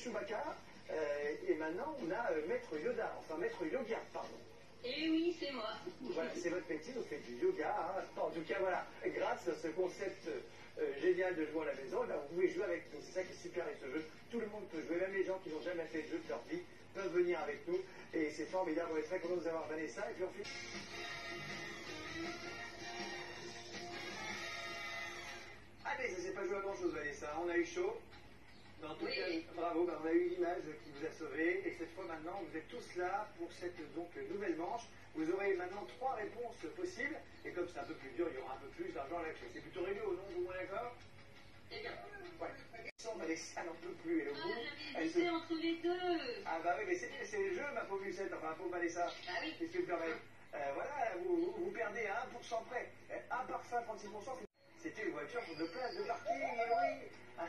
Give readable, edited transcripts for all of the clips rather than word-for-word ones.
Chewbacca, et maintenant on a Maître Yoda, enfin Maître Yoga, pardon. Eh oui, c'est moi. Voilà, c'est votre métier, vous faites du yoga. Hein. En tout cas, voilà, grâce à ce concept génial de jouer à la maison, là, vous pouvez jouer avec nous. C'est ça qui est super avec ce jeu. Tout le monde peut jouer, même les gens qui n'ont jamais fait de jeu de leur vie peuvent venir avec nous. Et c'est formidable, on est très content de vous avoir Vanessa. Et puis on fait... Allez, ça s'est pas joué à grand chose, Vanessa. On a eu chaud. Mais en tout cas, bravo, on a eu l'image qui vous a sauvé. Et cette fois maintenant, vous êtes tous là pour cette donc nouvelle manche. Vous aurez maintenant 3 réponses possibles. Et comme c'est un peu plus dur, il y aura un peu plus d'argent à la clé. C'est plutôt rigolo, non? Vous êtes d'accord? Eh bien. Ouais. Vanessa n'en peut plus. Elle est au bout. J'avais hésité entre les deux. Ah bah oui, mais c'est le jeu, ma pauvre Lucette. Enfin, pauvre Vanessa. Ah oui. Qu'est-ce que vous permettez? Voilà, vous perdez à 1% près. Un parfum, 36%. C'était une voiture pour 2 places de parking, et oui, à 57%.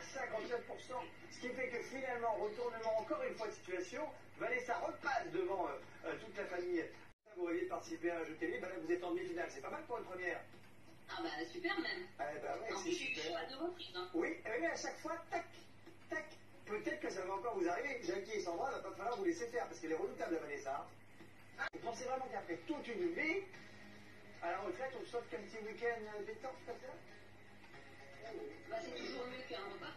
Ce qui fait que finalement, retournement encore une fois de situation, Vanessa repasse devant toute la famille. Vous rêviez de participer à un jeu télé, ben là vous êtes en demi-finale. C'est pas mal pour une première. Ah bah super même. Ah bah ouais, c'est super. À 2 reprises. Hein. Oui, mais à chaque fois, tac, tac. Peut-être que ça va encore vous arriver. Jackie et Sandra, il va pas falloir vous laisser faire, parce qu'elle est redoutable, la Vanessa. Vous pensez vraiment qu'après toute une vie, à la retraite, on saute qu'un petit week-end détente comme ça? Bah c'est toujours mieux qu'un repas.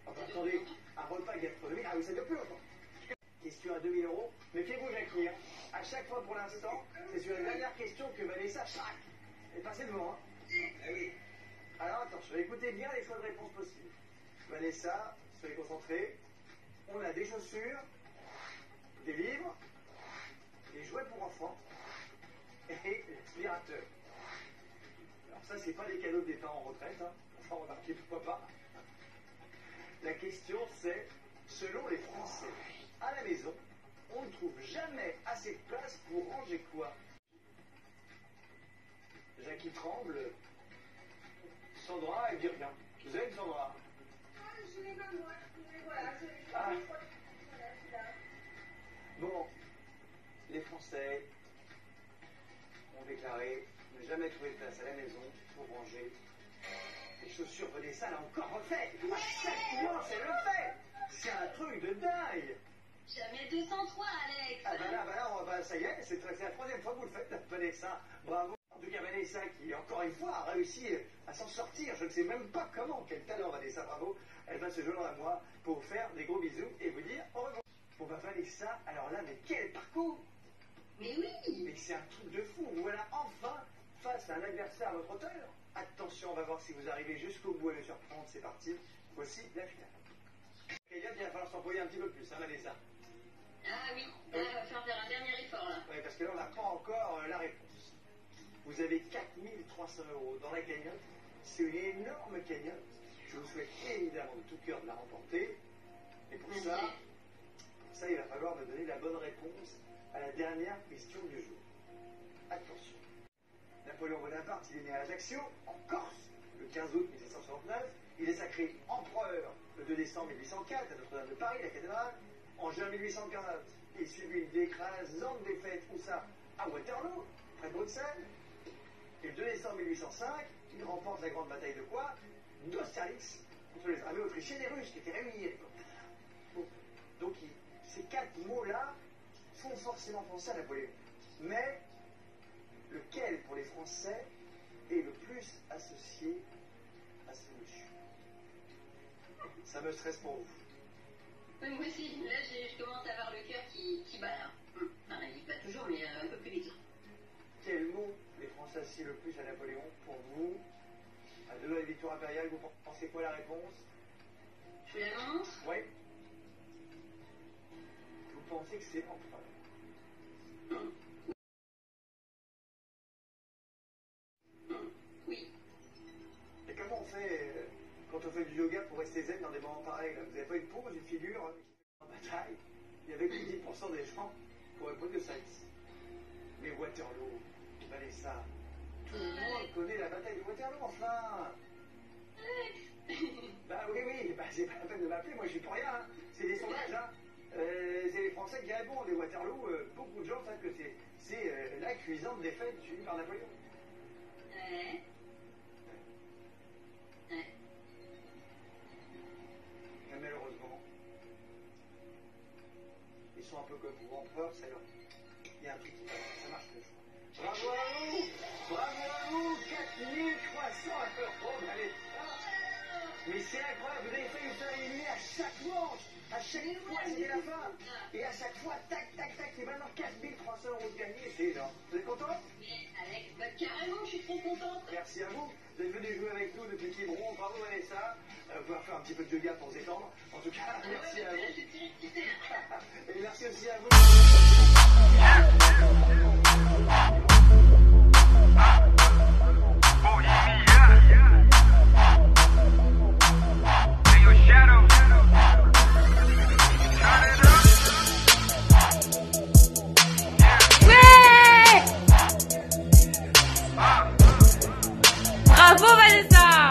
Enfin, attendez, un repas gastronomique, ah oui, ça dure plus longtemps. Question à 2000 €. Méfiez-vous, Jackie. Hein. À chaque fois pour l'instant, c'est sur la dernière question que Vanessa est passée devant. Hein. Ah oui. Alors attention, écoutez bien les choix de réponse possibles. Vanessa, soyez concentrés. On a des chaussures, des livres, des jouets pour enfants et l'aspirateur. Alors ça, c'est pas les cadeaux des parents en retraite. Hein. Enfin, remarquez, pourquoi pas. La question, c'est, selon les Français, à la maison, on ne trouve jamais assez de place pour ranger quoi? Jackie tremble. Sandra, elle dit rien. Vous avez une Sandra? Je n'ai pas moi, mais voilà, Ah. Voilà, Bon, les Français ont déclaré ne jamais trouver de place à la maison pour ranger les chaussures. Vanessa l'a encore refait. À chaque mois, elle le fait. C'est un truc de dingue. Jamais 203, Alex. Ah bah là, ça y est, c'est la 3e fois que vous le faites, Vanessa. Bravo. En tout cas, Vanessa qui, encore une fois, a réussi à s'en sortir. Je ne sais même pas comment. Quel talent, Vanessa, bravo. Elle va se joindre à moi pour vous faire des gros bisous et vous dire au revoir. Bon bah Vanessa, alors là, mais quel parcours! Mais oui. Mais c'est un truc de fou. Vous voilà enfin face à un adversaire à votre hauteur. Attention, on va voir si vous arrivez jusqu'au bout et le surprendre. C'est parti. Voici la finale. Il va falloir s'employer un petit peu plus, hein, Vanessa. Ah oui, là, il va falloir faire un dernier effort, là. Oui, parce que là, on n'a pas encore la réponse. Vous avez 4300 € dans la cagnotte. C'est une énorme cagnotte. Je vous souhaite évidemment de tout cœur de la remporter. Et pour ça, il va falloir me donner la bonne réponse à la dernière question du jour. Attention. Napoléon Bonaparte, il est né à Ajaccio, en Corse, le 15 août 1769. Il est sacré empereur le 2 décembre 1804 à Notre-Dame de Paris, la cathédrale. En juin 1815, il subit une écrasante défaite, où ça? À Waterloo, près de Bruxelles. Et le 2 décembre 1805, il remporte la grande bataille de quoi? d'Austerlitz, contre les armées autrichiennes et russes qui étaient réunies à l'époque. Bon. Donc ces 4 mots-là font forcément penser à Napoléon. Mais lequel, pour les Français, est le plus associé à ce monsieur? Ça me stresse pour vous. Oui, moi aussi, là je commence à avoir le cœur qui bat là. Enfin, il bat toujours, mais un peu plus vite. Quel mot les Français associent le plus à Napoléon pour vous? À 2 la victoire impériale, vous pensez quoi la réponse? Je fais la montre? Oui. Vous pensez que c'est empereur? Oui. Et comment on fait quand on fait du yoga pour rester zen dans des moments pareils là? Vous n'avez pas une pause, une figure en bataille? Il y avait que 10% des gens pour répondre de sexe. Mais Waterloo, Vanessa, tout le monde connaît la bataille de Waterloo, enfin. Bah oui, bah, c'est pas la peine de m'appeler, moi je suis pour rien, hein. C'est des sondages, hein. C'est les Français qui répondent. Les Waterloo, beaucoup de gens savent que c'est la cuisante défaite subie par Napoléon. Ouais. Mais malheureusement, un peu comme vous, empereur, ça il y a un truc qui ça marche plus. Bravo à vous! Bravo à vous! 4300 à peur. Oh, allez. Mais c'est incroyable, vous avez failli vous faire éliminer à chaque manche. À chaque fois, c'était la fin. Et à chaque fois, tac, tac, tac, et maintenant 4300 € de gagné, c'est énorme. Vous êtes content? Mais Alex, bah, carrément, je suis trop contente. Merci à vous. Vous êtes venu jouer avec nous depuis Quiberon. Bravo Vanessa. Vous pouvez faire un petit peu de yoga pour se détendre. En tout cas, merci à vous. Et merci aussi à vous. Bravo Vanessa!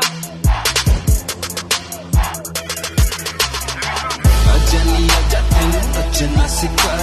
어쩐이 여자든 어쩐 맛일까